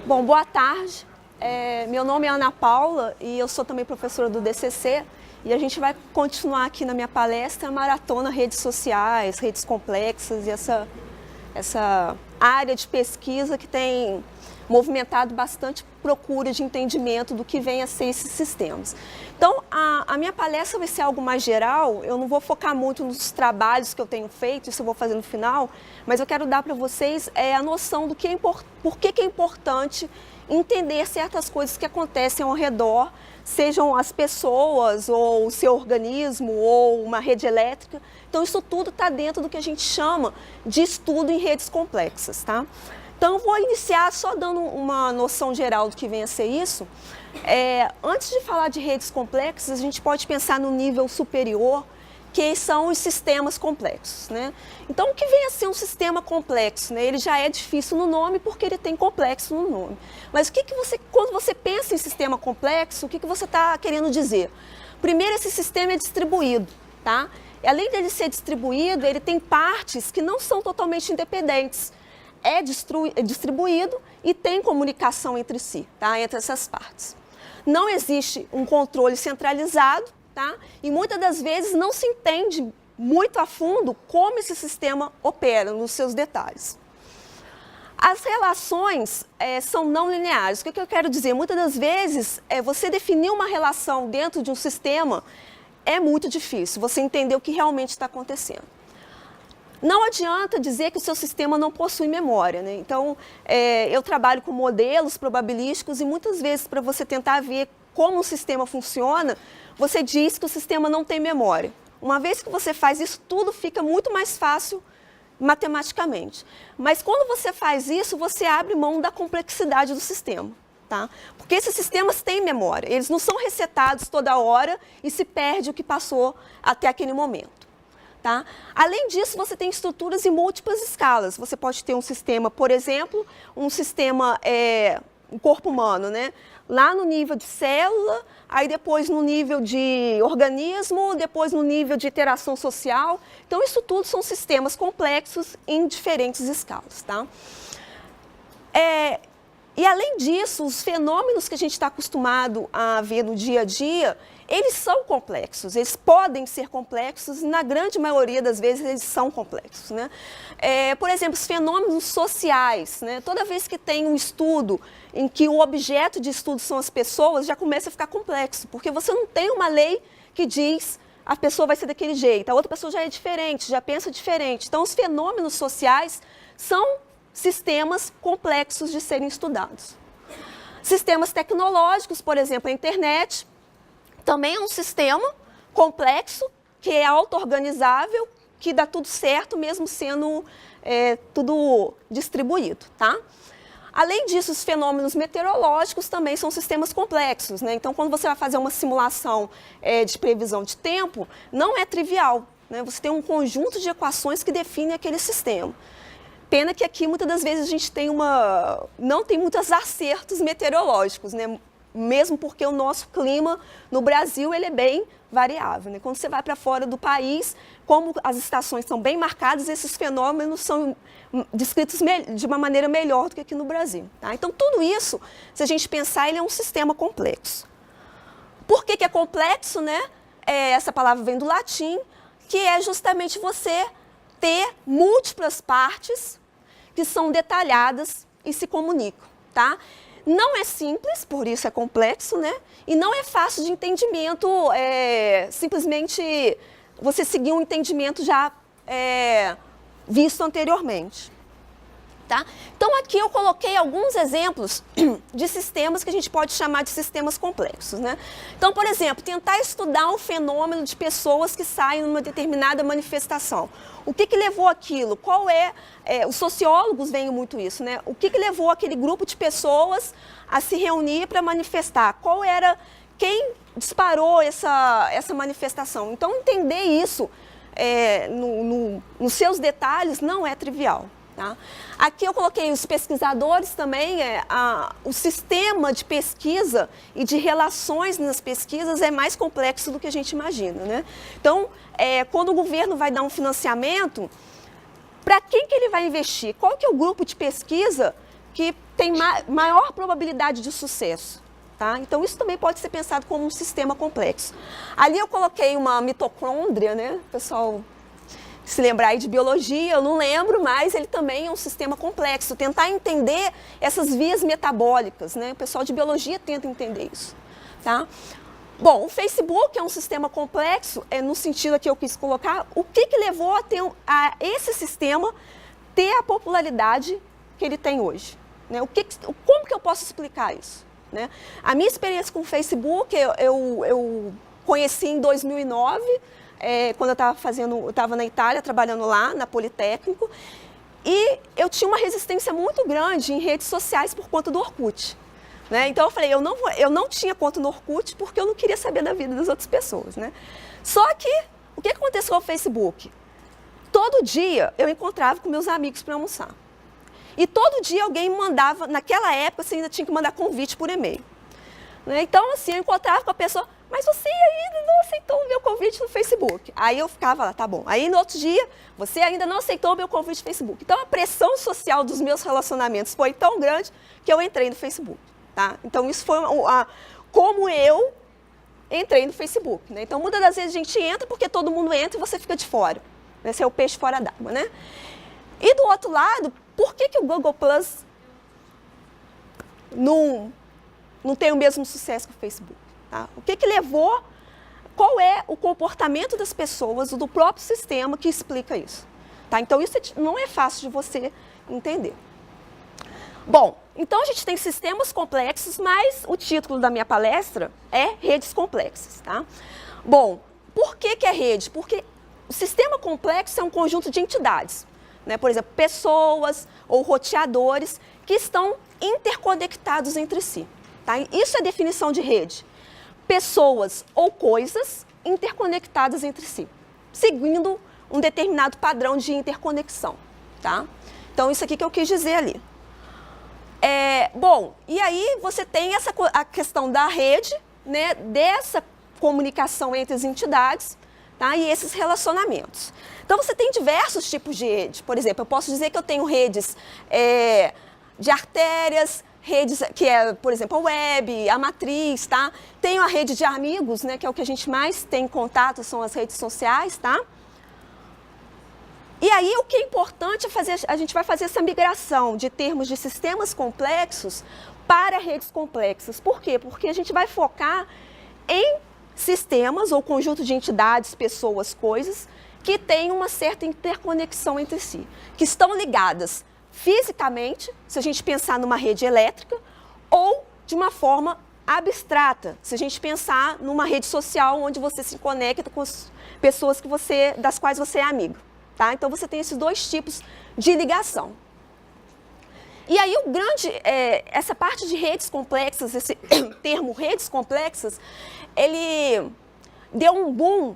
Bom, boa tarde. Meu nome é Ana Paula e eu sou também professora do DCC. E a gente vai continuar aqui na minha palestra a maratona redes sociais, redes complexas e essa área de pesquisa que tem movimentado bastante procura de entendimento do que vem a ser esses sistemas. Então, a minha palestra vai ser algo mais geral, eu não vou focar muito nos trabalhos que eu tenho feito, isso eu vou fazer no final, mas eu quero dar para vocês a noção do que por que é importante entender certas coisas que acontecem ao redor, sejam as pessoas, ou o seu organismo, ou uma rede elétrica. Então, isso tudo está dentro do que a gente chama de estudo em redes complexas, tá? Então, eu vou iniciar só dando uma noção geral do que vem a ser isso. Antes de falar de redes complexas, a gente pode pensar no nível superior, que são os sistemas complexos, né? Então, o que vem a ser um sistema complexo, né? Ele já é difícil no nome porque ele tem complexo no nome. Mas quando você pensa em sistema complexo, o que você está querendo dizer? Primeiro, esse sistema é distribuído, tá? E além dele ser distribuído, ele tem partes que não são totalmente independentes. É distribuído e tem comunicação entre si, tá? Entre essas partes. Não existe um controle centralizado, tá? E muitas das vezes não se entende muito a fundo como esse sistema opera nos seus detalhes. As relações são não lineares. O que eu quero dizer? Muitas das vezes, você definir uma relação dentro de um sistema é muito difícil, você entender o que realmente está acontecendo. Não adianta dizer que o seu sistema não possui memória, né? Então, eu trabalho com modelos probabilísticos e muitas vezes para você tentar ver como o sistema funciona, você diz que o sistema não tem memória. Uma vez que você faz isso, tudo fica muito mais fácil matematicamente. Mas quando você faz isso, você abre mão da complexidade do sistema, tá? Porque esses sistemas têm memória, eles não são resetados toda hora e se perde o que passou até aquele momento. Tá? Além disso, você tem estruturas em múltiplas escalas. Você pode ter um sistema, por exemplo, um sistema, um corpo humano, né? Lá no nível de célula, aí depois no nível de organismo, depois no nível de interação social. Então, isso tudo são sistemas complexos em diferentes escalas. Tá? E além disso, os fenômenos que a gente está acostumado a ver no dia a dia, eles são complexos, eles podem ser complexos e na grande maioria das vezes eles são complexos, né? Por exemplo, os fenômenos sociais, né? Toda vez que tem um estudo em que o objeto de estudo são as pessoas, já começa a ficar complexo, porque você não tem uma lei que diz a pessoa vai ser daquele jeito, a outra pessoa já é diferente, já pensa diferente. Então, os fenômenos sociais são sistemas complexos de serem estudados. Sistemas tecnológicos, por exemplo, a internet, também é um sistema complexo, que é auto-organizável, que dá tudo certo, mesmo sendo tudo distribuído, tá? Além disso, os fenômenos meteorológicos também são sistemas complexos, né? Então, quando você vai fazer uma simulação de previsão de tempo, não é trivial, né? Você tem um conjunto de equações que definem aquele sistema. Pena que aqui, muitas das vezes, a gente não tem muitos acertos meteorológicos, né? Mesmo porque o nosso clima no Brasil ele é bem variável, né? Quando você vai para fora do país, como as estações são bem marcadas, esses fenômenos são descritos de uma maneira melhor do que aqui no Brasil. Tá? Então, tudo isso, se a gente pensar, ele é um sistema complexo. Por que é complexo, né? Essa palavra vem do latim, que é justamente você ter múltiplas partes que são detalhadas e se comunicam, tá? Não é simples, por isso é complexo, né? E não é fácil de entendimento, simplesmente você seguir um entendimento já visto anteriormente. Tá? Então, aqui eu coloquei alguns exemplos de sistemas que a gente pode chamar de sistemas complexos, né? Então, por exemplo, tentar estudar um fenômeno de pessoas que saem numa determinada manifestação. O que levou aquilo? Os sociólogos veem muito isso, né? O que levou aquele grupo de pessoas a se reunir para manifestar? Quem disparou essa manifestação? Então, entender isso nos seus detalhes não é trivial. Tá? Aqui eu coloquei os pesquisadores também, o sistema de pesquisa e de relações nas pesquisas é mais complexo do que a gente imagina, né? Então, quando o governo vai dar um financiamento, para quem que ele vai investir? Qual que é o grupo de pesquisa que tem maior probabilidade de sucesso. Tá? Então, isso também pode ser pensado como um sistema complexo. Ali eu coloquei uma mitocôndria, né? O pessoal se lembrar aí de biologia, eu não lembro, mas ele também é um sistema complexo. Tentar entender essas vias metabólicas, né? O pessoal de biologia tenta entender isso. Tá? Bom, o Facebook é um sistema complexo, no sentido que eu quis colocar, o que levou a esse sistema ter a popularidade que ele tem hoje. Né? Como que eu posso explicar isso? Né? A minha experiência com o Facebook, eu conheci em 2009, quando eu estava na Itália, trabalhando lá, na Politécnico, e eu tinha uma resistência muito grande em redes sociais por conta do Orkut. Né? Então eu falei, eu não tinha conta no Orkut porque eu não queria saber da vida das outras pessoas. Né? Só que, o que aconteceu com o Facebook? Todo dia eu encontrava com meus amigos para almoçar. E todo dia alguém me mandava, naquela época você ainda tinha que mandar convite por e-mail. Né? Então, assim, eu encontrava com a pessoa, mas você ainda não aceitou o meu convite no Facebook. Aí eu ficava lá, tá bom. Aí no outro dia, você ainda não aceitou o meu convite no Facebook. Então, a pressão social dos meus relacionamentos foi tão grande que eu entrei no Facebook. Tá? Então, isso foi como eu entrei no Facebook. Né? Então, muitas das vezes a gente entra porque todo mundo entra e você fica de fora. Né? Você é o peixe fora d'água. Né? E do outro lado, por que o Google Plus não tem o mesmo sucesso que o Facebook? Tá? O que levou, qual é o comportamento das pessoas, do próprio sistema que explica isso? Tá? Então, isso não é fácil de você entender. Bom, então a gente tem sistemas complexos, mas o título da minha palestra é redes complexas. Tá? Bom, por que é rede? Porque o sistema complexo é um conjunto de entidades. Né? Por exemplo, pessoas ou roteadores que estão interconectados entre si. Tá? Isso é a definição de rede. Pessoas ou coisas interconectadas entre si, seguindo um determinado padrão de interconexão. Tá? Então, isso aqui que eu quis dizer ali. Bom, e aí você tem a questão da rede, né? Dessa comunicação entre as entidades, tá? E esses relacionamentos. Então, você tem diversos tipos de rede. Por exemplo, eu posso dizer que eu tenho redes de artérias, redes que é, por exemplo, a web, a matriz, tá? Tenho a rede de amigos, né, que é o que a gente mais tem contato, são as redes sociais, tá? E aí, o que é importante é a gente vai fazer essa migração de termos de sistemas complexos para redes complexas. Por quê? Porque a gente vai focar em sistemas ou conjunto de entidades, pessoas, coisas, que têm uma certa interconexão entre si, que estão ligadas fisicamente, se a gente pensar numa rede elétrica, ou de uma forma abstrata, se a gente pensar numa rede social onde você se conecta com as pessoas das quais você é amigo. Tá? Então, você tem esses dois tipos de ligação. E aí, essa parte de redes complexas, esse termo redes complexas, ele deu um boom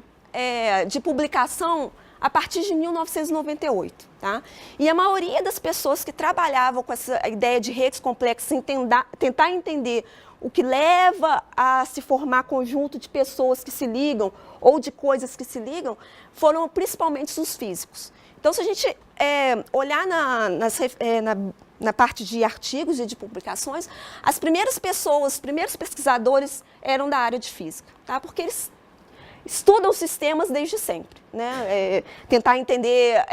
de publicação a partir de 1998. Tá? E a maioria das pessoas que trabalhavam com essa ideia de redes complexas, tentar entender o que leva a se formar conjunto de pessoas que se ligam ou de coisas que se ligam, foram principalmente os físicos. Então, se a gente olhar na parte de artigos e de publicações, as primeiras pessoas, os primeiros pesquisadores eram da área de física, tá? Porque eles estudam sistemas desde sempre, né? Tentar entender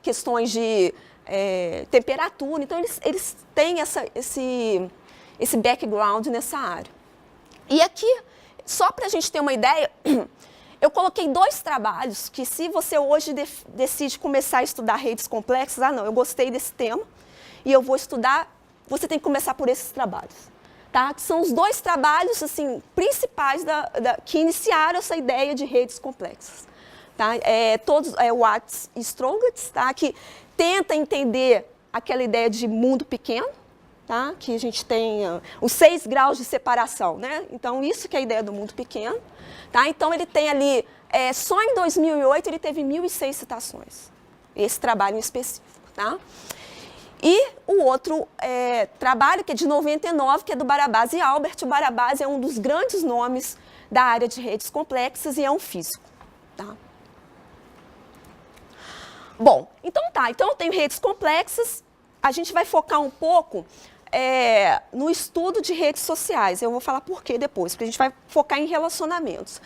questões de temperatura, então eles têm esse background nessa área. E aqui, só para a gente ter uma ideia, eu coloquei 2 trabalhos que, se você hoje decide começar a estudar redes complexas, não, eu gostei desse tema e eu vou estudar, você tem que começar por esses trabalhos. Tá? São os 2 trabalhos assim, principais que iniciaram essa ideia de redes complexas. Tá? O Watts e Strogatz, tá? Que tenta entender aquela ideia de mundo pequeno, tá? Que a gente tem os 6 graus de separação. Né? Então, isso que é a ideia do mundo pequeno. Tá? Então, ele tem ali, só em 2008, ele teve 1.006 citações, esse trabalho em específico. Tá? E o outro trabalho, que é de 99, que é do Barabás e Albert. O Barabás é um dos grandes nomes da área de redes complexas e é um físico. Tá? Bom, então eu tenho redes complexas a gente vai focar um pouco no estudo de redes sociais. Eu vou falar por quê depois, porque a gente vai focar em relacionamentos.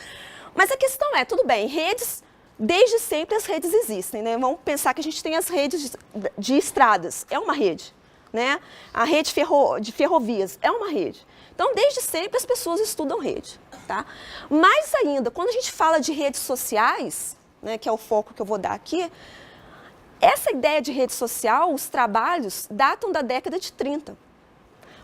Mas a questão é, tudo bem, redes, desde sempre as redes existem, né? Vamos pensar que a gente tem as redes de estradas, é uma rede, né? A rede de ferrovias é uma rede. Então, desde sempre as pessoas estudam rede, tá? Mais ainda, quando a gente fala de redes sociais, né, que é o foco que eu vou dar aqui, essa ideia de rede social, os trabalhos, datam da década de 30,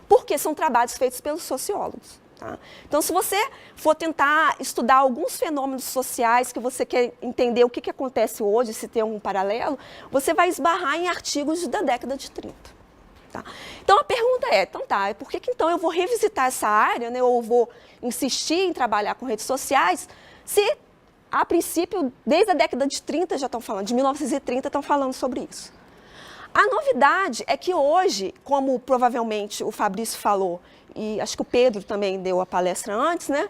porque são trabalhos feitos pelos sociólogos. Tá? Então, se você for tentar estudar alguns fenômenos sociais que você quer entender o que acontece hoje, se tem algum paralelo, você vai esbarrar em artigos da década de 30. Tá? Então, a pergunta é, por que então eu vou revisitar essa área, né, ou vou insistir em trabalhar com redes sociais, se, a princípio, desde a década de 30 já estão falando, de 1930 estão falando sobre isso. A novidade é que hoje, como provavelmente o Fabrício falou, e acho que o Pedro também deu a palestra antes, né?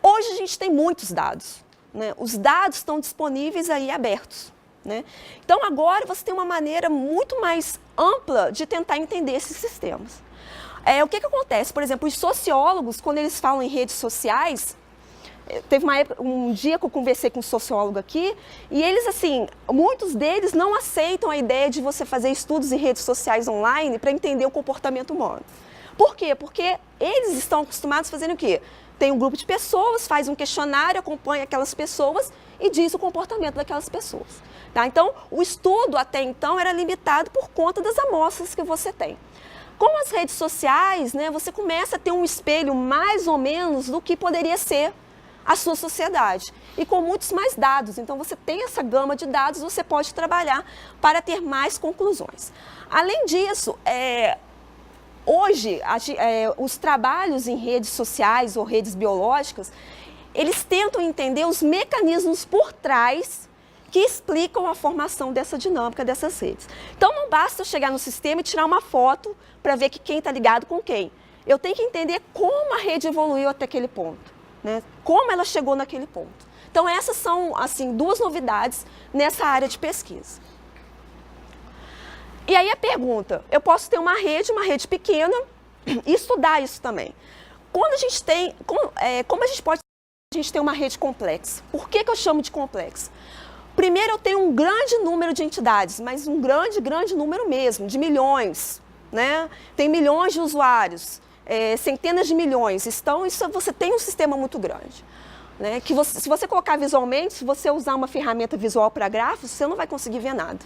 Hoje a gente tem muitos dados, né? Os dados estão disponíveis aí abertos, né? Então agora você tem uma maneira muito mais ampla de tentar entender esses sistemas. O que acontece? Por exemplo, os sociólogos, quando eles falam em redes sociais, teve um dia que eu conversei com um sociólogo aqui, e eles, assim, muitos deles não aceitam a ideia de você fazer estudos em redes sociais online para entender o comportamento humano. Por quê? Porque eles estão acostumados a fazer o quê? Tem um grupo de pessoas, faz um questionário, acompanha aquelas pessoas e diz o comportamento daquelas pessoas. Tá? Então, o estudo até então era limitado por conta das amostras que você tem. Com as redes sociais, né, você começa a ter um espelho mais ou menos do que poderia ser a sua sociedade. E com muitos mais dados. Então, você tem essa gama de dados, você pode trabalhar para ter mais conclusões. Além disso, hoje, os trabalhos em redes sociais ou redes biológicas, eles tentam entender os mecanismos por trás que explicam a formação dessa dinâmica dessas redes. Então, não basta eu chegar no sistema e tirar uma foto para ver que quem está ligado com quem. Eu tenho que entender como a rede evoluiu até aquele ponto, né? Como ela chegou naquele ponto. Então, essas são, assim, duas novidades nessa área de pesquisa. E aí a pergunta, eu posso ter uma rede pequena e estudar isso também. Quando a gente tem, como a gente pode ter uma rede complexa? Por que eu chamo de complexa? Primeiro, eu tenho um grande número de entidades, mas um grande número mesmo, de milhões, né? Tem milhões de usuários, centenas de milhões. Então, você tem um sistema muito grande. Né? Que se você colocar visualmente, se você usar uma ferramenta visual para gráficos, você não vai conseguir ver nada.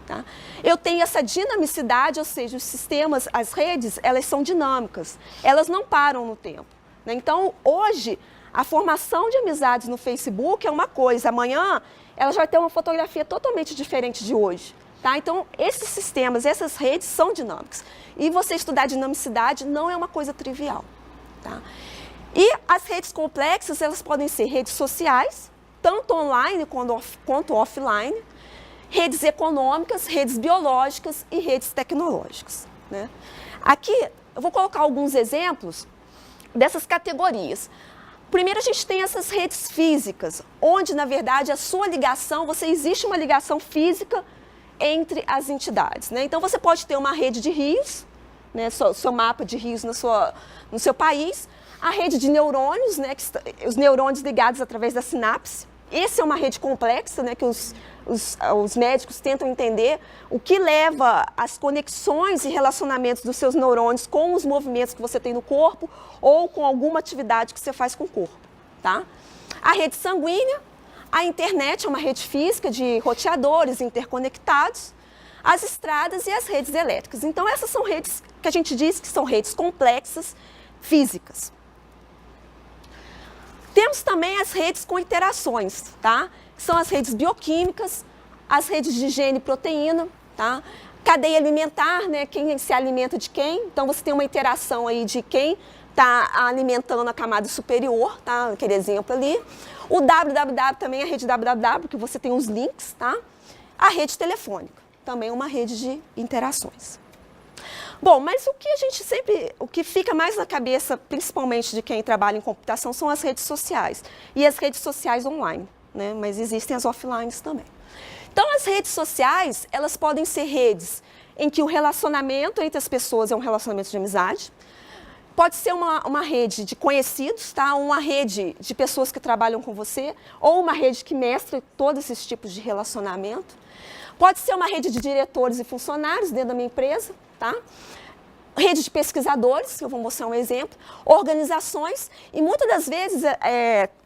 Tá? Eu tenho essa dinamicidade, ou seja, os sistemas, as redes, elas são dinâmicas, elas não param no tempo. Né? Então, hoje, a formação de amizades no Facebook é uma coisa, amanhã ela já vai ter uma fotografia totalmente diferente de hoje. Tá? Então, esses sistemas, essas redes são dinâmicas. E você estudar dinamicidade não é uma coisa trivial. Tá? E as redes complexas, elas podem ser redes sociais, tanto online quanto offline, redes econômicas, redes biológicas e redes tecnológicas. Né? Aqui, eu vou colocar alguns exemplos dessas categorias. Primeiro, a gente tem essas redes físicas, onde, na verdade, a sua ligação, existe uma ligação física entre as entidades. Né? Então, você pode ter uma rede de rios, né, seu mapa de rios no seu país, a rede de neurônios, né, os neurônios ligados através da sinapse. Essa é uma rede complexa, né, que os médicos tentam entender o que leva as conexões e relacionamentos dos seus neurônios com os movimentos que você tem no corpo ou com alguma atividade que você faz com o corpo. Tá? A rede sanguínea, a internet é uma rede física de roteadores interconectados, as estradas e as redes elétricas. Então, essas são redes que a gente diz que são redes complexas físicas. Temos também as redes com interações, tá? São as redes bioquímicas, as redes de gene e proteína, tá? Cadeia alimentar, né? Quem se alimenta de quem. Então, você tem uma interação aí de quem está alimentando a camada superior, tá? Aquele exemplo ali. O www também, a rede www, que você tem os links, tá? A rede telefônica, também uma rede de interações. Bom, mas o que fica mais na cabeça, principalmente de quem trabalha em computação, são as redes sociais. E as redes sociais online, né? Mas existem as offline também. Então, as redes sociais, elas podem ser redes em que o relacionamento entre as pessoas é um relacionamento de amizade. Pode ser uma rede de conhecidos, tá? Uma rede de pessoas que trabalham com você, ou uma rede que mestra todos esses tipos de relacionamento. Pode ser uma rede de diretores e funcionários dentro da minha empresa, tá? Rede de pesquisadores, eu vou mostrar um exemplo, organizações, e muitas das vezes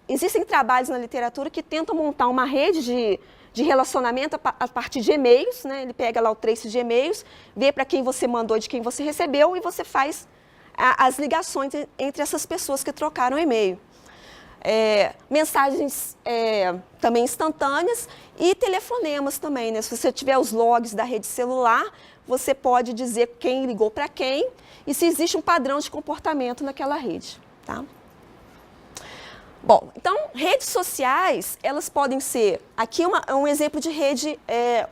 existem trabalhos na literatura que tentam montar uma rede de relacionamento a partir de e-mails, né? Ele pega lá o trace de e-mails, vê para quem você mandou, de quem você recebeu, e você faz as ligações entre essas pessoas que trocaram e-mail. Mensagens também instantâneas e telefonemas também, né? Se você tiver os logs da rede celular, você pode dizer quem ligou para quem e se existe um padrão de comportamento naquela rede, tá? Bom, então, redes sociais, elas podem ser, aqui um exemplo de rede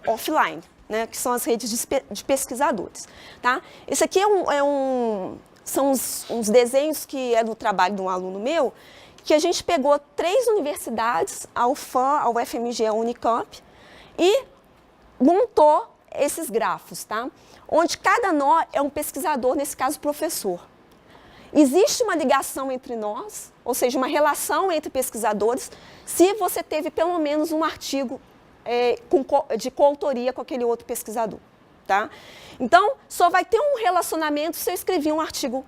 offline, né? Que são as redes de pesquisadores, tá? Esse aqui são uns desenhos que é do trabalho de um aluno meu, que a gente pegou 3 universidades, a UFAM, a UFMG, a Unicamp, e montou esses grafos, tá? Onde cada nó é um pesquisador, nesse caso, professor. Existe uma ligação entre nós, ou seja, uma relação entre pesquisadores, se você teve pelo menos um artigo de coautoria com aquele outro pesquisador, tá? Então, só vai ter um relacionamento se eu escrevi um artigo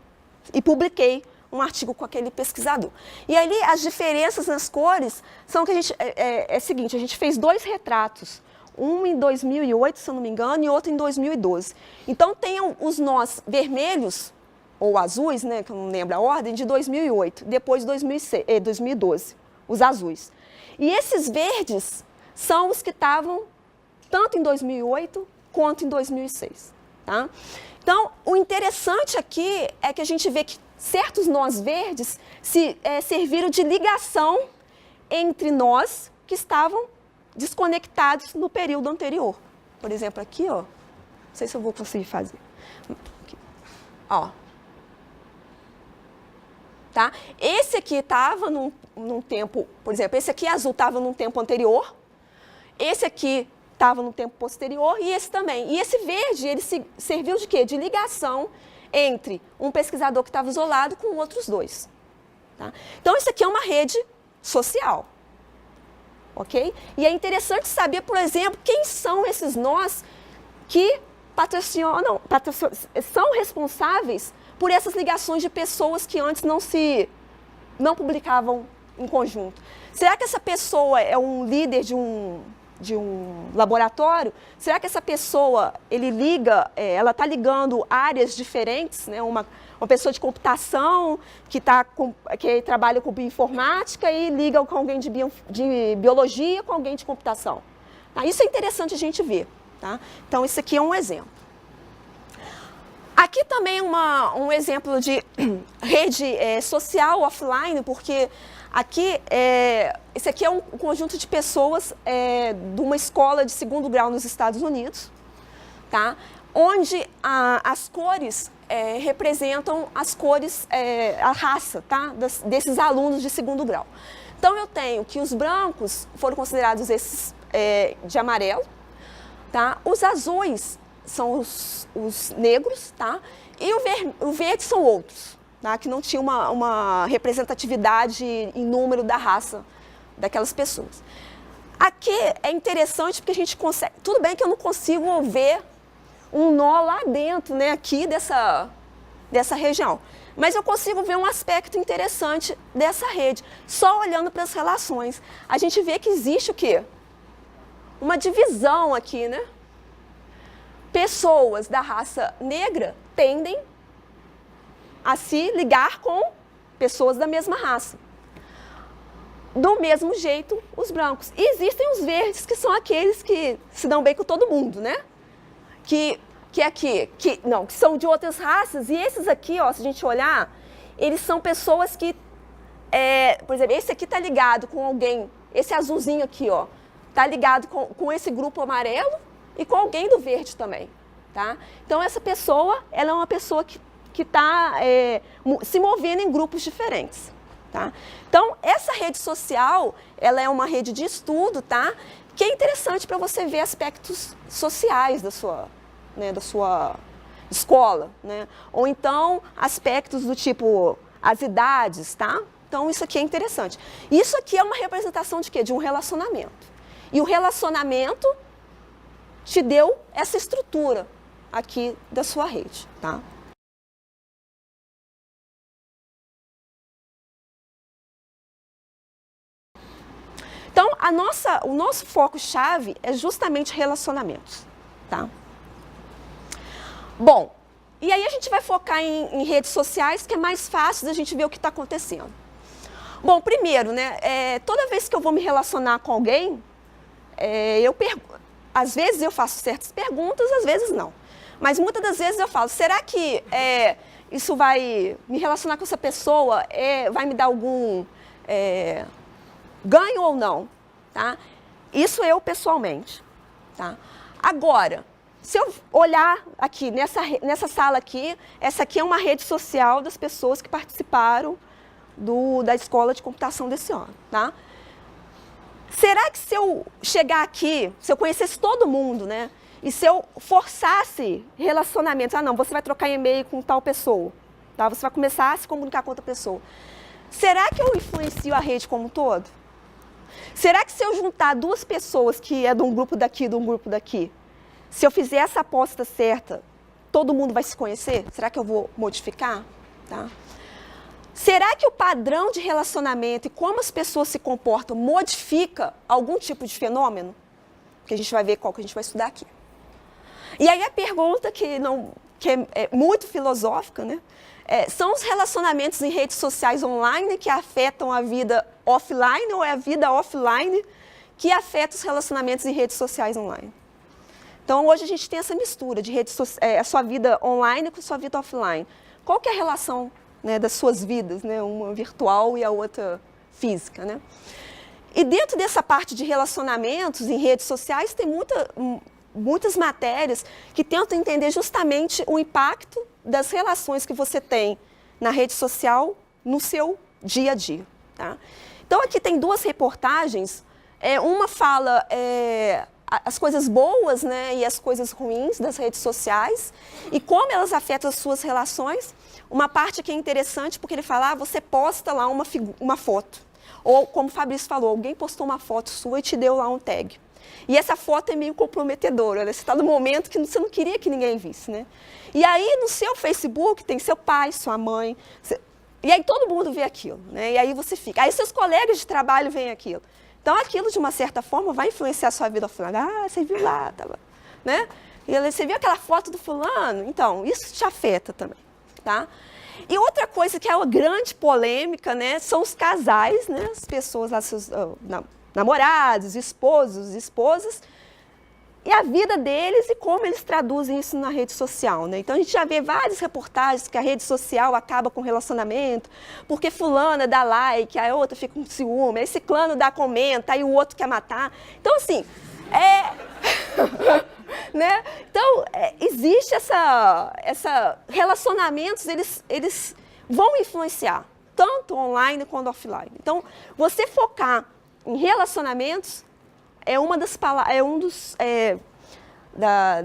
e publiquei um artigo com aquele pesquisador. E ali, as diferenças nas cores são que a gente, é o seguinte, a gente fez 2 retratos, um em 2008, se eu não me engano, e outro em 2012. Então, tem os nós vermelhos, ou azuis, né, que eu não lembro a ordem, de 2008, depois 2012, os azuis. E esses verdes são os que estavam tanto em 2008 quanto em 2006. Tá? Então, o interessante aqui é que a gente vê que certos nós verdes serviram de ligação entre nós que estavam desconectados no período anterior. Por exemplo, aqui, ó, não sei se eu vou conseguir fazer. Aqui. Ó. Tá? Esse aqui estava num tempo, por exemplo, esse aqui azul estava num tempo anterior, esse aqui estava no tempo posterior e esse também. E esse verde, ele serviu de quê? De ligação entre um pesquisador que estava isolado com outros 2. Tá? Então, isso aqui é uma rede social. Ok? E é interessante saber, por exemplo, quem são esses nós que são responsáveis por essas ligações de pessoas que antes não publicavam em conjunto. Será que essa pessoa é um líder de um laboratório? Será que essa pessoa, ela está ligando áreas diferentes, né? Uma pessoa de computação que trabalha com bioinformática e liga com alguém de biologia com alguém de computação. Tá? Isso é interessante a gente ver. Tá? Então, isso aqui é um exemplo. Aqui também um exemplo de rede social offline, porque aqui, esse aqui é um conjunto de pessoas de uma escola de 2º grau nos Estados Unidos, tá? Onde as cores representam as cores, a raça, tá? Desses alunos de 2º grau. Então, eu tenho que os brancos foram considerados esses de amarelo, tá? Os azuis são os negros, tá? E o verde são outros, tá? Que não tinha uma representatividade em número da raça daquelas pessoas. Aqui é interessante porque a gente consegue... Tudo bem que eu não consigo ver um nó lá dentro, né? Aqui dessa região. Mas eu consigo ver um aspecto interessante dessa rede, só olhando para as relações. A gente vê que existe o quê? Uma divisão aqui, né? Pessoas da raça negra tendem a se ligar com pessoas da mesma raça. Do mesmo jeito, os brancos. E existem os verdes, que são aqueles que se dão bem com todo mundo, né? Que são de outras raças. E esses aqui, ó, se a gente olhar, eles são pessoas que, por exemplo, esse aqui está ligado com alguém, esse azulzinho aqui, ó, está ligado com esse grupo amarelo, e com alguém do verde também, tá? Então, essa pessoa, ela é uma pessoa que está se movendo em grupos diferentes, tá? Então, essa rede social, ela é uma rede de estudo, tá? Que é interessante para você ver aspectos sociais né, da sua escola, né? Ou então aspectos do tipo as idades, tá? Então isso aqui é interessante. Isso aqui é uma representação de quê? De um relacionamento. E o relacionamento te deu essa estrutura aqui da sua rede, tá? Então, o nosso foco-chave é justamente relacionamentos, tá? Bom, e aí a gente vai focar em redes sociais, que é mais fácil da gente ver o que está acontecendo. Bom, primeiro, né, toda vez que eu vou me relacionar com alguém, às vezes eu faço certas perguntas, às vezes não. Mas muitas das vezes eu falo, será que isso vai me relacionar com essa pessoa, vai me dar algum ganho ou não? Tá? Isso eu pessoalmente. Tá? Agora, se eu olhar aqui, nessa sala aqui, essa aqui é uma rede social das pessoas que participaram da escola de computação desse ano. Tá? Será que se eu chegar aqui, se eu conhecesse todo mundo, né? E se eu forçasse relacionamentos, não, você vai trocar e-mail com tal pessoa, tá? Você vai começar a se comunicar com outra pessoa. Será que eu influencio a rede como um todo? Será que se eu juntar duas pessoas que é de um grupo daqui e de um grupo daqui, se eu fizer essa aposta certa, todo mundo vai se conhecer? Será que eu vou modificar? Tá? Será que o padrão de relacionamento e como as pessoas se comportam modifica algum tipo de fenômeno? Que a gente vai ver qual que a gente vai estudar aqui. E aí a pergunta que é muito filosófica, né? São os relacionamentos em redes sociais online que afetam a vida offline ou é a vida offline que afeta os relacionamentos em redes sociais online? Então hoje a gente tem essa mistura de a sua vida online com a sua vida offline. Qual que é a relação, né, das suas vidas, né? Uma virtual e a outra física, né? E dentro dessa parte de relacionamentos em redes sociais tem muitas matérias que tentam entender justamente o impacto das relações que você tem na rede social no seu dia a dia. Tá? Então aqui tem duas reportagens, uma fala as coisas boas, né, e as coisas ruins das redes sociais e como elas afetam as suas relações. Uma parte que é interessante porque ele fala, você posta lá uma foto. Ou, como o Fabrício falou, alguém postou uma foto sua e te deu lá um tag. E essa foto é meio comprometedora, né? Você está no momento que você não queria que ninguém visse, né? E aí, no seu Facebook, tem seu pai, sua mãe, e aí todo mundo vê aquilo, né? E aí você fica. Aí seus colegas de trabalho veem aquilo. Então, aquilo, de uma certa forma, vai influenciar a sua vida offline. Ah, você viu lá, né? E você viu aquela foto do fulano? Então, isso te afeta também, tá? E outra coisa que é uma grande polêmica, né, são os casais, né, as pessoas, seus namorados, esposos, esposas, e a vida deles e como eles traduzem isso na rede social, né? Então a gente já vê várias reportagens que a rede social acaba com relacionamento, porque fulana dá like, a outra fica com ciúme, aí ciclano dá comenta, aí o outro quer matar. Então assim, né? Então, existe relacionamentos, eles vão influenciar, tanto online quanto offline. Então, você focar em relacionamentos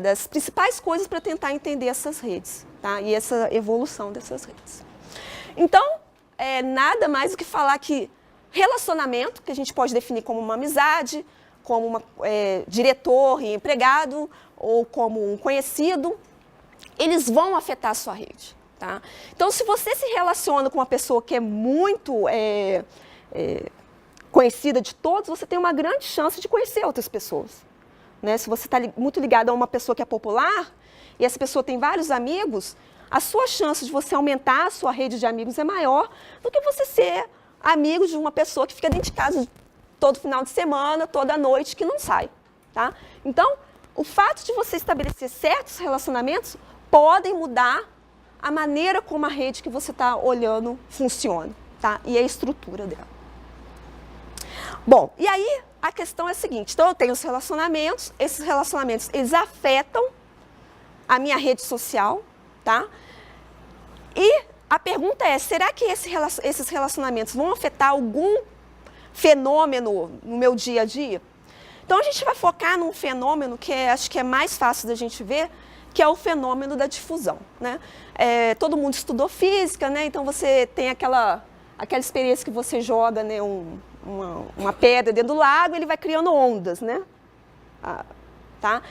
das principais coisas para tentar entender essas redes, tá? E essa evolução dessas redes. Então, nada mais do que falar que relacionamento, que a gente pode definir como uma amizade, como diretor e empregado, ou como um conhecido, eles vão afetar a sua rede. Tá? Então, se você se relaciona com uma pessoa que é muito conhecida de todos, você tem uma grande chance de conhecer outras pessoas. Né? Se você está muito ligado a uma pessoa que é popular, e essa pessoa tem vários amigos, a sua chance de você aumentar a sua rede de amigos é maior do que você ser amigo de uma pessoa que fica dentro de casa todo final de semana, toda noite, que não sai. Tá? Então, o fato de você estabelecer certos relacionamentos podem mudar a maneira como a rede que você está olhando funciona, tá? E a estrutura dela. Bom, e aí a questão é a seguinte, então eu tenho os relacionamentos, esses relacionamentos, eles afetam a minha rede social, tá? E a pergunta é, será que esses relacionamentos vão afetar algum fenômeno no meu dia a dia? Então a gente vai focar num fenômeno que acho que é mais fácil da gente ver, que é o fenômeno da difusão, né? Todo mundo estudou física, né? Então você tem aquela experiência que você joga, né, uma pedra dentro do lago, ele vai criando ondas, né? Tá?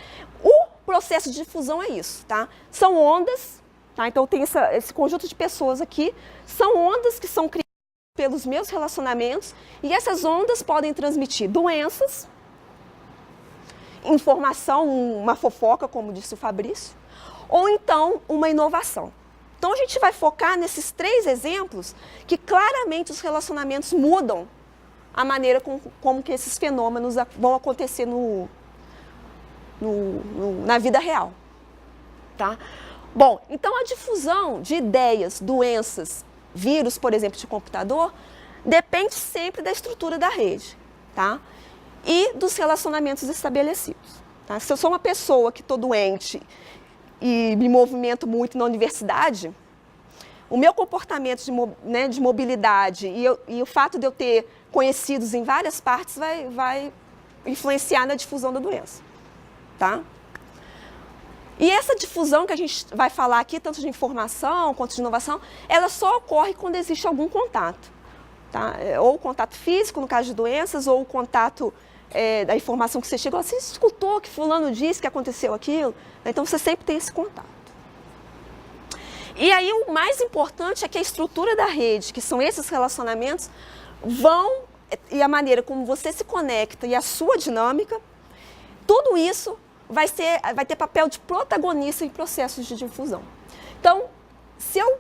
O processo de difusão é isso, tá? São ondas, tá? Então tem esse conjunto de pessoas aqui, são ondas que são criadas pelos meus relacionamentos, e essas ondas podem transmitir doenças, informação, uma fofoca, como disse o Fabrício, ou então uma inovação. Então a gente vai focar nesses 3 exemplos que claramente os relacionamentos mudam a maneira como que esses fenômenos vão acontecer na vida real. Tá? Bom, então a difusão de ideias, doenças, vírus, por exemplo, de computador, depende sempre da estrutura da rede, tá? E dos relacionamentos estabelecidos. Tá? Se eu sou uma pessoa que estou doente e me movimento muito na universidade, o meu comportamento de mobilidade e o fato de eu ter conhecidos em várias partes vai influenciar na difusão da doença. Tá? E essa difusão que a gente vai falar aqui, tanto de informação quanto de inovação, ela só ocorre quando existe algum contato. Tá? Ou o contato físico, no caso de doenças, ou o contato da informação que você chegou, você escutou que fulano disse que aconteceu aquilo, então você sempre tem esse contato. E aí o mais importante é que a estrutura da rede, que são esses relacionamentos, e a maneira como você se conecta e a sua dinâmica, tudo isso vai ter papel de protagonista em processos de difusão. Então, se eu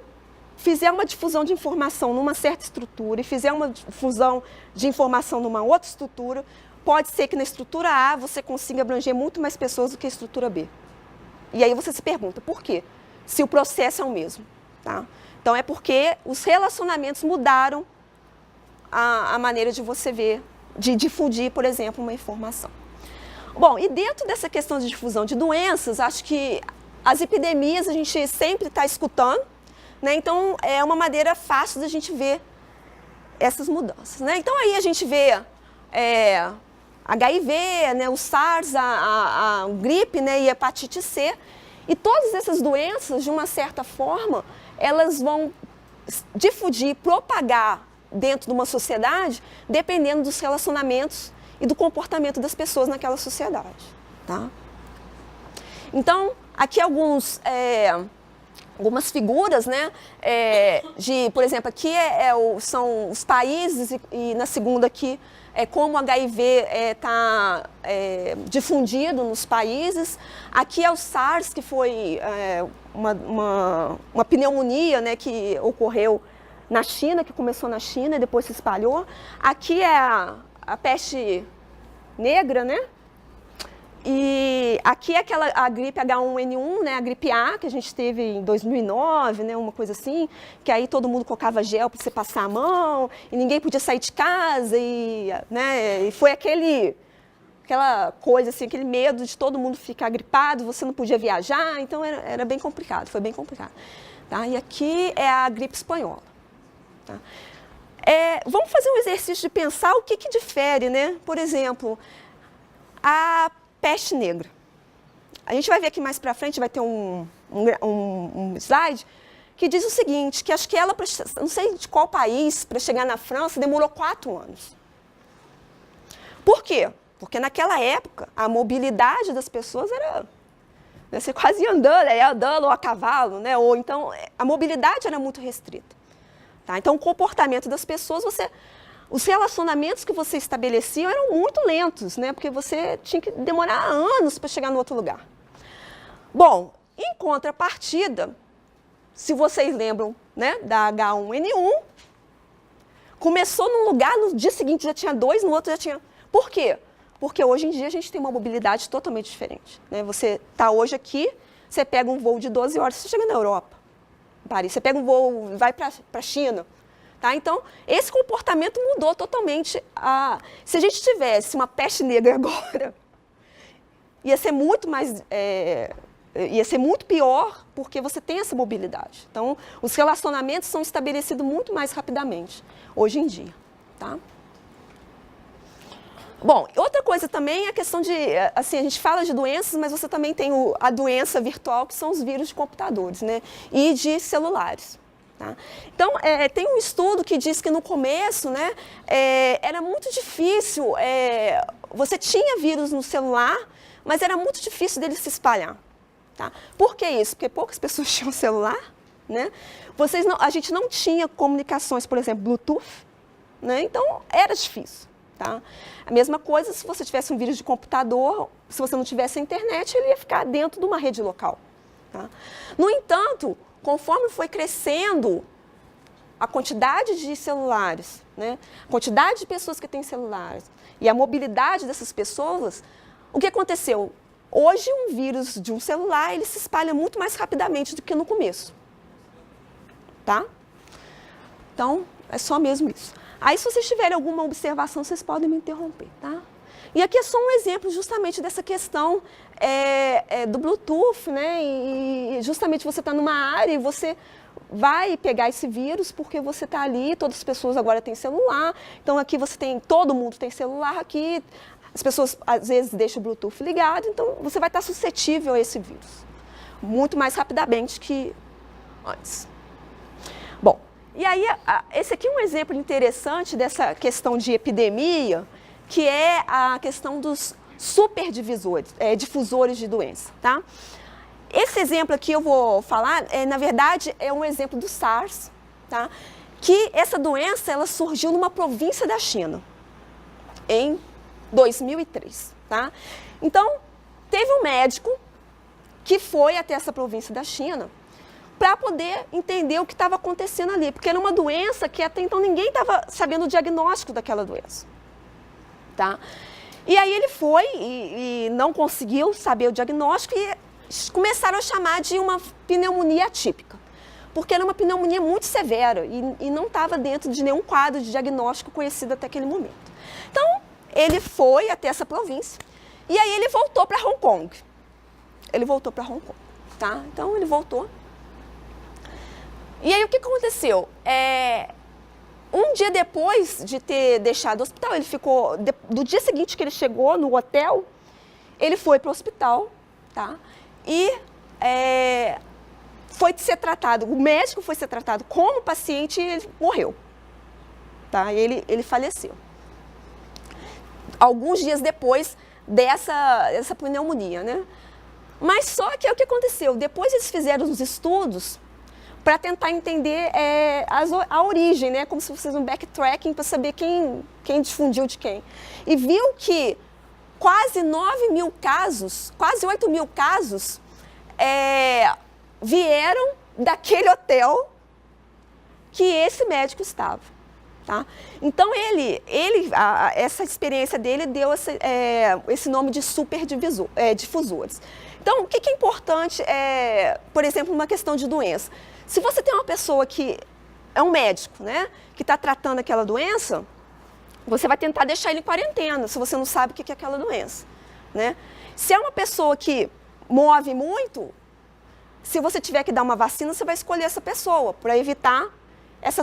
fizer uma difusão de informação numa certa estrutura e fizer uma difusão de informação numa outra estrutura, pode ser que na estrutura A você consiga abranger muito mais pessoas do que a estrutura B. E aí você se pergunta, por quê? Se o processo é o mesmo. Tá? Então é porque os relacionamentos mudaram a maneira de você ver, de difundir, por exemplo, uma informação. Bom, e dentro dessa questão de difusão de doenças, acho que as epidemias a gente sempre está escutando, né? Então é uma maneira fácil da gente ver essas mudanças. Né? Então aí a gente vê HIV, né, o SARS, a gripe, né, e a hepatite C. E todas essas doenças, de uma certa forma, elas vão difundir, propagar dentro de uma sociedade, dependendo dos relacionamentos e do comportamento das pessoas naquela sociedade. Tá? Então, aqui algumas figuras, né, por exemplo, aqui são os países e na segunda aqui como o HIV está difundido nos países. Aqui é o SARS, que foi uma pneumonia, né, que ocorreu na China, que começou na China e depois se espalhou. Aqui é a peste negra, né? E aqui é a gripe H1N1, né, a gripe A, que a gente teve em 2009, né, uma coisa assim, que aí todo mundo colocava gel para você passar a mão, e ninguém podia sair de casa, e foi aquela coisa, assim, aquele medo de todo mundo ficar gripado, você não podia viajar, então era bem complicado, foi bem complicado. Tá? E aqui é a gripe espanhola. Tá? Vamos fazer um exercício de pensar o que difere, né? Por exemplo, a peste negra. A gente vai ver aqui mais para frente, vai ter um slide que diz o seguinte, que acho que ela, não sei de qual país, para chegar na França, demorou 4 anos. Por quê? Porque naquela época, a mobilidade das pessoas era... Né, você quase ia andando ou a cavalo, né? Ou então, a mobilidade era muito restrita. Tá? Então, o comportamento das pessoas, os relacionamentos que você estabelecia eram muito lentos, né? Porque você tinha que demorar anos para chegar no outro lugar. Bom, em contrapartida, se vocês lembram, né, da H1N1, começou num lugar, no dia seguinte já tinha 2, no outro já tinha... Por quê? Porque hoje em dia a gente tem uma mobilidade totalmente diferente. Né? Você está hoje aqui, você pega um voo de 12 horas, você chega na Europa, Paris. Você pega um voo e vai para a China. Tá? Então, esse comportamento mudou totalmente. Se a gente tivesse uma peste negra agora, ia ser muito mais... ia ser muito pior, porque você tem essa mobilidade. Então, os relacionamentos são estabelecidos muito mais rapidamente, hoje em dia. Tá? Bom, outra coisa também é a questão de, assim, a gente fala de doenças, mas você também tem a doença virtual, que são os vírus de computadores, né? E de celulares. Tá? Então, tem um estudo que diz que no começo, né, era muito difícil, você tinha vírus no celular, mas era muito difícil dele se espalhar. Tá? Por que isso? Porque poucas pessoas tinham celular, né? A gente não tinha comunicações, por exemplo, Bluetooth, né? Então era difícil. Tá? A mesma coisa se você tivesse um vírus de computador, se você não tivesse a internet, ele ia ficar dentro de uma rede local. Tá? No entanto, conforme foi crescendo a quantidade de celulares, né, a quantidade de pessoas que têm celulares e a mobilidade dessas pessoas, o que aconteceu? Hoje, um vírus de um celular, ele se espalha muito mais rapidamente do que no começo. Tá? Então, é só mesmo isso. Aí, se vocês tiverem alguma observação, vocês podem me interromper, tá? E aqui é só um exemplo justamente dessa questão do Bluetooth, né? E justamente você está numa área e você vai pegar esse vírus porque você está ali, todas as pessoas agora têm celular, então aqui você tem, todo mundo tem celular aqui, as pessoas às vezes deixam o Bluetooth ligado, então você vai estar suscetível a esse vírus, muito mais rapidamente que antes. Bom, e aí esse aqui é um exemplo interessante dessa questão de epidemia, que é a questão dos superdifusores, difusores de doença, tá? Esse exemplo aqui eu vou falar, na verdade, é um exemplo do SARS, tá? Que essa doença, ela surgiu numa província da China, em 2003, tá? Então, teve um médico que foi até essa província da China para poder entender o que estava acontecendo ali, porque era uma doença que até então ninguém estava sabendo o diagnóstico daquela doença, tá? E aí ele foi e não conseguiu saber o diagnóstico e começaram a chamar de uma pneumonia atípica, porque era uma pneumonia muito severa e não estava dentro de nenhum quadro de diagnóstico conhecido até aquele momento. Então, ele foi até essa província e aí ele voltou para Hong Kong. Ele voltou para Hong Kong, tá? Então, ele voltou. E aí, o que aconteceu? Um dia depois de ter deixado o hospital, ele ficou, do dia seguinte que ele chegou no hotel, ele foi para o hospital, tá? E foi ser tratado, o médico foi ser tratado como paciente e ele morreu, tá? Ele faleceu. Alguns dias depois dessa pneumonia, né? Mas só que é o que aconteceu, depois eles fizeram os estudos para tentar entender a origem, né? Como se fosse um backtracking para saber quem difundiu de quem. E viu que quase 9 mil casos, quase 8 mil casos vieram daquele hotel que esse médico estava. Tá? Então, essa experiência dele deu esse nome de superdifusores. Então, o que é importante, por exemplo, numa questão de doença? Se você tem uma pessoa que é um médico, né, que está tratando aquela doença, você vai tentar deixar ele em quarentena, se você não sabe o que é aquela doença, né? Se é uma pessoa que move muito, se você tiver que dar uma vacina, você vai escolher essa pessoa para evitar essa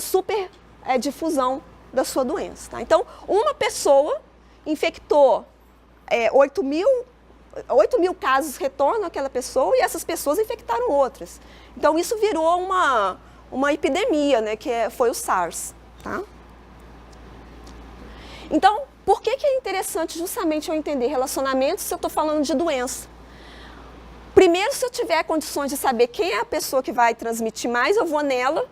difusão da sua doença. Tá? Então, uma pessoa infectou 8 mil casos retornam àquela pessoa e essas pessoas infectaram outras. Então, isso virou uma epidemia, né, que foi o SARS. Tá? Então, por que é interessante justamente eu entender relacionamentos se eu estou falando de doença? Primeiro, se eu tiver condições de saber quem é a pessoa que vai transmitir mais, eu vou nela,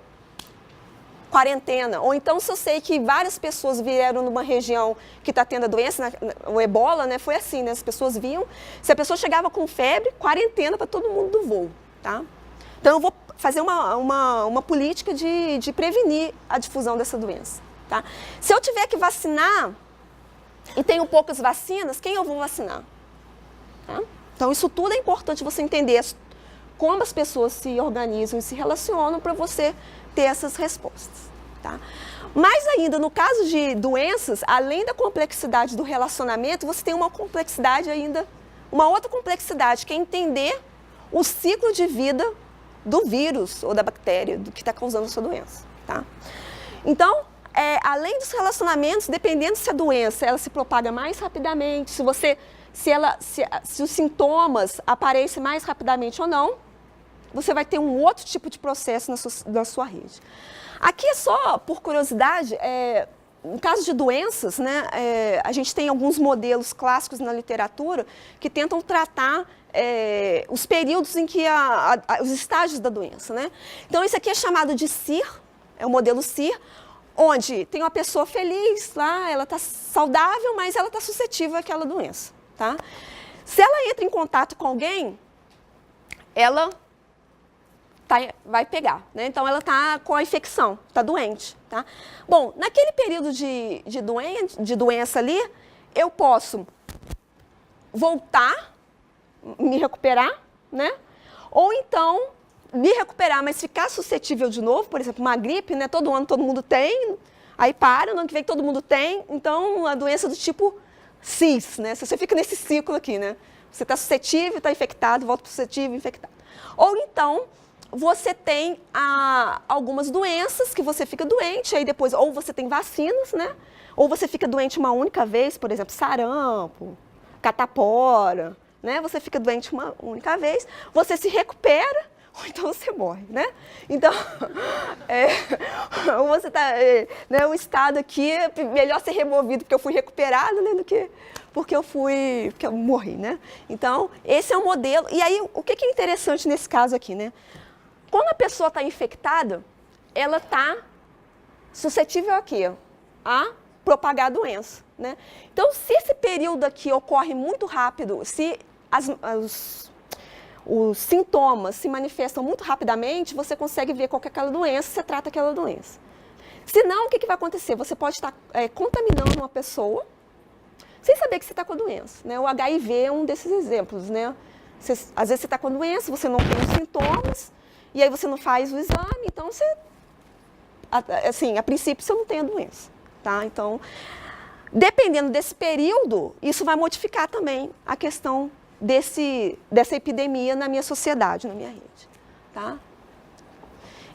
quarentena. Ou então, se eu sei que várias pessoas vieram numa região que está tendo a doença, o ebola, né, foi assim, né, as pessoas vinham, se a pessoa chegava com febre, quarentena para todo mundo do voo. Tá? Então, eu vou fazer uma política de prevenir a difusão dessa doença. Tá? Se eu tiver que vacinar e tenho poucas vacinas, quem eu vou vacinar? Tá? Então, isso tudo é importante você entender como as pessoas se organizam e se relacionam para você ter essas respostas. Tá? Mais ainda, no caso de doenças, além da complexidade do relacionamento, você tem uma complexidade ainda, uma outra complexidade, que é entender o ciclo de vida do vírus ou da bactéria, do que está causando a sua doença. Tá? Então, além dos relacionamentos, dependendo se a doença ela se propaga mais rapidamente, se os sintomas aparecem mais rapidamente ou não, você vai ter um outro tipo de processo na sua rede. Aqui é só, por curiosidade, no caso de doenças, né, a gente tem alguns modelos clássicos na literatura que tentam tratar os períodos em que os estágios da doença, né? Então, isso aqui é chamado de CIR, é o modelo CIR, onde tem uma pessoa feliz lá, ela está saudável, mas ela está suscetível àquela doença, tá? Se ela entra em contato com alguém, ela vai pegar, né? Então, ela está com a infecção, está doente, tá? Bom, naquele período de doença ali, eu posso voltar, me recuperar, né? Ou então, me recuperar, mas ficar suscetível de novo, por exemplo, uma gripe, né? Todo ano todo mundo tem, aí para, no ano que vem todo mundo tem, então, a doença do tipo cis, né? Se você fica nesse ciclo aqui, né? Você está suscetível, está infectado, volta para suscetível, infectado. Ou então, você tem algumas doenças que você fica doente, aí depois, ou você tem vacinas, né? Ou você fica doente uma única vez, por exemplo, sarampo, catapora, né? Você fica doente uma única vez, você se recupera, ou então você morre, né? Então, você tá, né, o estado aqui, é melhor ser removido porque eu fui recuperado, né, do que porque eu morri, né? Então, esse é o modelo. E aí, o que é interessante nesse caso aqui, né? Quando a pessoa está infectada, ela está suscetível aqui, a propagar a doença, né? Então, se esse período aqui ocorre muito rápido, se os sintomas se manifestam muito rapidamente, você consegue ver qual que é aquela doença, você trata aquela doença. Se não, o que vai acontecer? Você pode estar contaminando uma pessoa sem saber que você está com a doença, né? O HIV é um desses exemplos, né? Às vezes você está com a doença, você não tem os sintomas, e aí você não faz o exame, então assim, a princípio você não tem a doença, tá? Então, dependendo desse período, isso vai modificar também a questão dessa epidemia na minha sociedade, na minha rede, tá?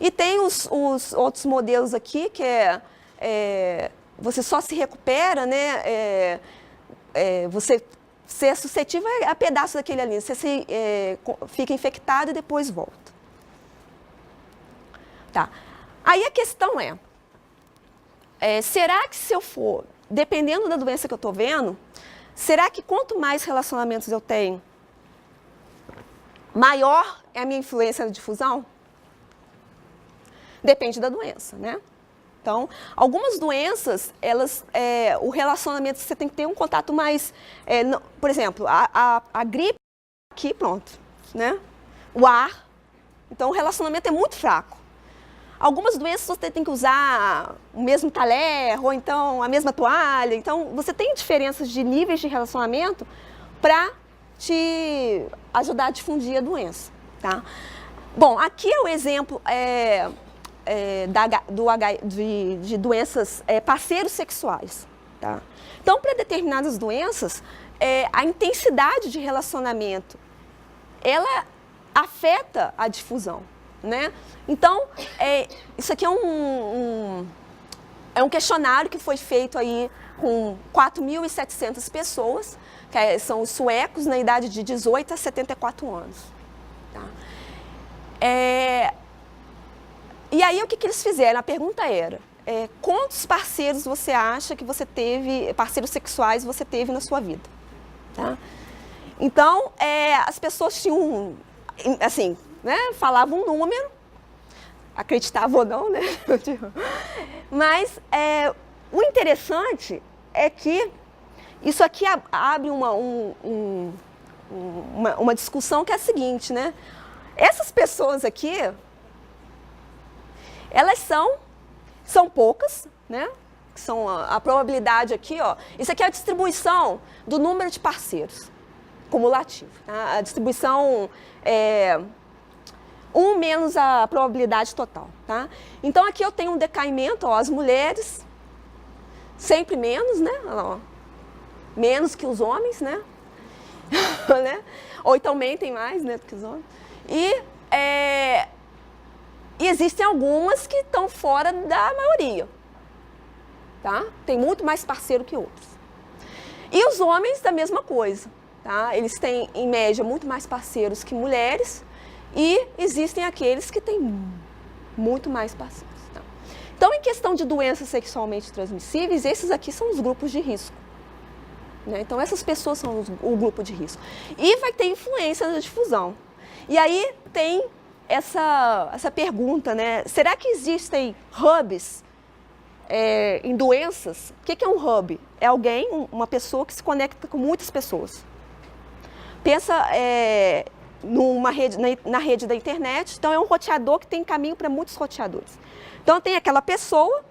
E tem os outros modelos aqui, que você só se recupera, né? Você é suscetível a pedaço daquele ali, você fica infectado e depois volta. Tá. Aí a questão será que se eu for, dependendo da doença que eu estou vendo, será que quanto mais relacionamentos eu tenho, maior é a minha influência na difusão? Depende da doença, né? Então, algumas doenças, o relacionamento, você tem que ter um contato mais, por exemplo, a gripe, aqui, pronto, né? O ar, então o relacionamento é muito fraco. Algumas doenças você tem que usar o mesmo talher, ou então a mesma toalha. Então, você tem diferenças de níveis de relacionamento para te ajudar a difundir a doença, tá? Bom, aqui é o exemplo de doenças parceiros sexuais, tá? Então, para determinadas doenças, a intensidade de relacionamento, ela afeta a difusão, né? Então, isso aqui é um questionário que foi feito aí com 4.700 pessoas, que são os suecos na idade de 18 a 74 anos. Tá? E aí, o que eles fizeram? A pergunta era, quantos parceiros você acha que você teve, parceiros sexuais você teve na sua vida? Tá? Então, as pessoas tinham, assim, né, falavam um número, acreditavam ou não, né? Mas o interessante é que isso aqui abre uma discussão que é a seguinte, né? Essas pessoas aqui, elas são poucas, né? São a probabilidade aqui, ó. Isso aqui é a distribuição do número de parceiros cumulativo. Tá? A distribuição 1 menos a probabilidade total. Tá? Então, aqui eu tenho um decaimento, ó, as mulheres, sempre menos, né? Ó, menos que os homens, né? Né? Ou então mentem mais, né, do que os homens. E existem algumas que estão fora da maioria. tá? Tem muito mais parceiro que outros. E os homens, da mesma coisa, tá? Eles têm, em média, muito mais parceiros que mulheres e existem aqueles que têm muito mais parceiros. Tá? Então, em questão de doenças sexualmente transmissíveis, esses aqui são os grupos de risco. Né? Então, essas pessoas são o grupo de risco. E vai ter influência na difusão. E aí tem essa pergunta, né? Será que existem hubs em doenças? O que é um hub? É alguém, uma pessoa que se conecta com muitas pessoas. Pensa numa rede, na rede da internet, então é um roteador que tem caminho para muitos roteadores. Então tem aquela pessoa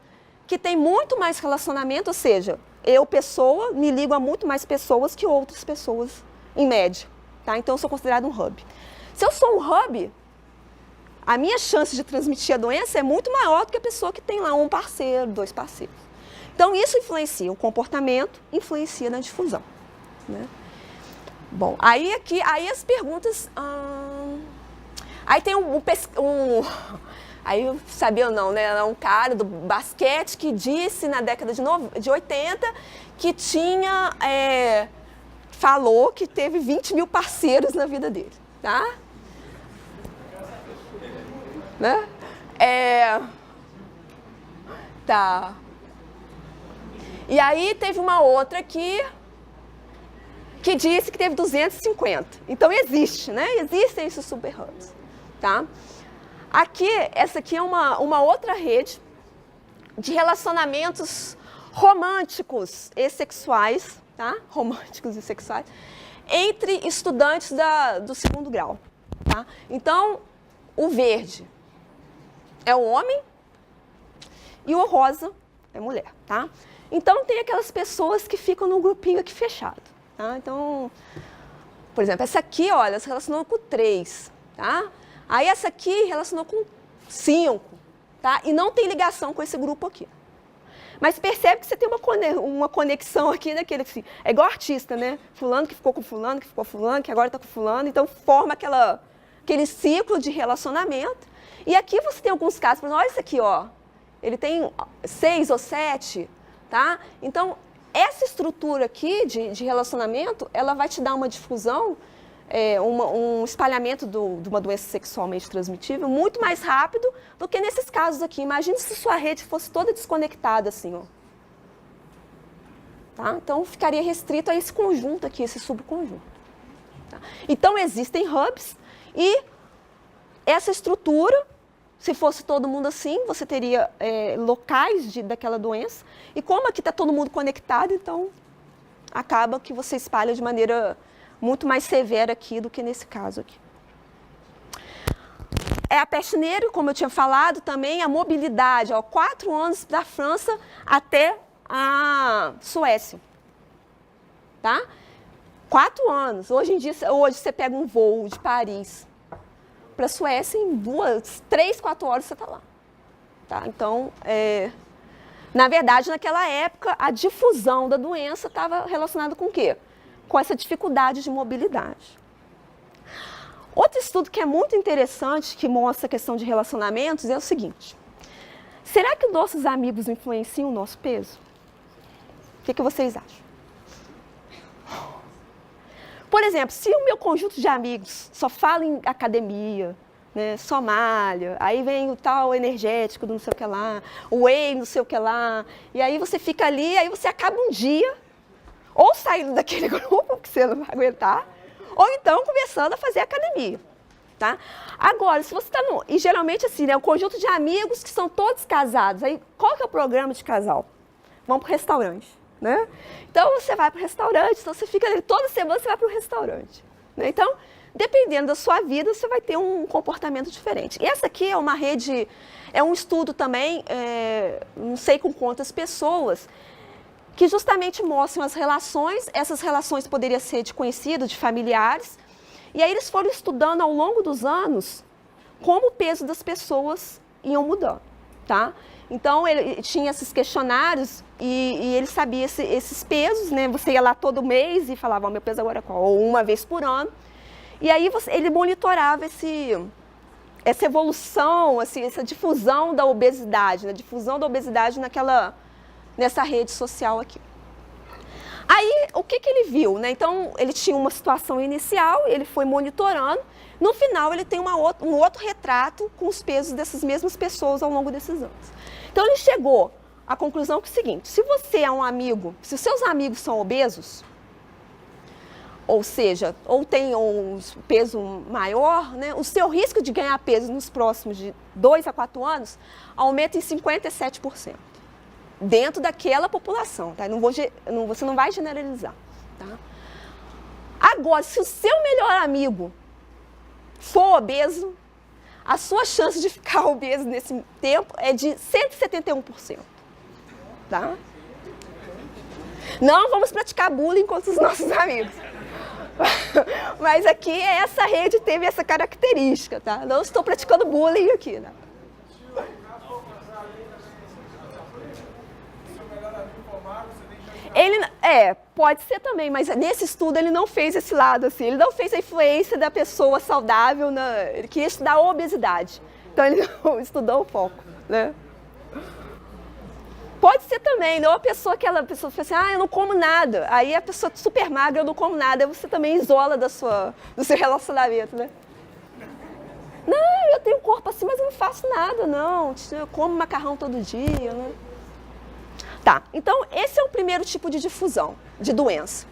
que tem muito mais relacionamento, ou seja, eu, pessoa, me ligo a muito mais pessoas que outras pessoas, em média. Tá? Então eu sou considerado um hub. Se eu sou um hub, a minha chance de transmitir a doença é muito maior do que a pessoa que tem lá um parceiro, 2 parceiros. Então isso influencia, o comportamento influencia na difusão. Né? Bom, aí as perguntas... aí tem aí sabia ou não, né? Era um cara do basquete que disse na década de 80 que falou que teve 20 mil parceiros na vida dele, tá? Né? Tá. E aí teve uma outra aqui que disse que teve 250. Então existe, né? Existem esses super hubs, tá? Aqui, essa aqui é uma outra rede de relacionamentos românticos e sexuais, tá? Românticos e sexuais, entre estudantes do 2º grau, tá? Então, o verde é o homem e o rosa é mulher, tá? Então, tem aquelas pessoas que ficam num grupinho aqui fechado, tá? Então, por exemplo, essa aqui, olha, se relacionou com 3, tá? Aí essa aqui relacionou com 5, tá? E não tem ligação com esse grupo aqui. Mas percebe que você tem uma conexão aqui daquele assim, é igual artista, né? Fulano que ficou com fulano, que ficou com fulano, que agora está com fulano, então forma aquele ciclo de relacionamento. E aqui você tem alguns casos, por exemplo, olha isso aqui, ó. Ele tem 6 ou 7, tá? Então, essa estrutura aqui de relacionamento, ela vai te dar uma difusão, um espalhamento de uma doença sexualmente transmitível muito mais rápido do que nesses casos aqui. Imagina se sua rede fosse toda desconectada assim, ó. Tá? Então, ficaria restrito a esse conjunto aqui, esse subconjunto. Tá? Então, existem hubs e essa estrutura, se fosse todo mundo assim, você teria locais daquela doença. E como aqui está todo mundo conectado, então acaba que você espalha de maneira muito mais severa aqui do que nesse caso aqui. A peste negra, como eu tinha falado, também a mobilidade, 4 anos da França até a Suécia. Tá? 4 anos. Hoje você pega um voo de Paris para a Suécia, em 3, 4 horas você está lá. Tá? Então, na verdade, naquela época, a difusão da doença estava relacionada com o quê? Com essa dificuldade de mobilidade. Outro estudo que é muito interessante, que mostra a questão de relacionamentos, é o seguinte. Será que os nossos amigos influenciam o nosso peso? O que vocês acham? Por exemplo, se o meu conjunto de amigos só fala em academia, né, só malha, aí vem o tal energético do não sei o que lá, o whey não sei o que lá, e aí você fica ali, aí você acaba um dia ou saindo daquele grupo, que você não vai aguentar, ou então começando a fazer academia, tá? Agora, se você está e geralmente assim, né, um conjunto de amigos que são todos casados, aí qual que é o programa de casal? Vão para o restaurante, né? Então, você vai para o restaurante, então você fica ali, toda semana você vai para o restaurante, né? Então, dependendo da sua vida, você vai ter um comportamento diferente. E essa aqui é uma rede, é um estudo também, não sei com quantas pessoas, que justamente mostram as relações, essas relações poderiam ser de conhecidos, de familiares, e aí eles foram estudando ao longo dos anos como o peso das pessoas iam mudando, tá? Então, ele tinha esses questionários e ele sabia esses pesos, né? Você ia lá todo mês e falava, meu peso agora é qual? Ou uma vez por ano. E aí ele monitorava essa evolução, assim, essa difusão da obesidade, né? Difusão da obesidade nessa rede social aqui. Aí, o que ele viu, né? Então, ele tinha uma situação inicial, ele foi monitorando, no final ele tem um outro retrato com os pesos dessas mesmas pessoas ao longo desses anos. Então, ele chegou à conclusão que é o seguinte, se você é um amigo, se os seus amigos são obesos, ou seja, ou tem um peso maior, né, o seu risco de ganhar peso nos próximos de 2 a 4 anos aumenta em 57%. Dentro daquela população, tá? Você não vai generalizar. Tá? Agora, se o seu melhor amigo for obeso, a sua chance de ficar obeso nesse tempo é de 171%. Tá? Não vamos praticar bullying contra os nossos amigos. Mas aqui essa rede teve essa característica, tá? Não estou praticando bullying aqui, né? Pode ser também, mas nesse estudo ele não fez esse lado, assim, ele não fez a influência da pessoa saudável, ele queria estudar a obesidade, então ele não estudou o foco, né? Pode ser também, não a pessoa fala assim, eu não como nada, aí a pessoa super magra, eu não como nada, aí você também isola do seu relacionamento, né? Não, eu tenho um corpo assim, mas eu não faço nada, não, eu como macarrão todo dia, né? Tá, então esse é o primeiro tipo de difusão de doença.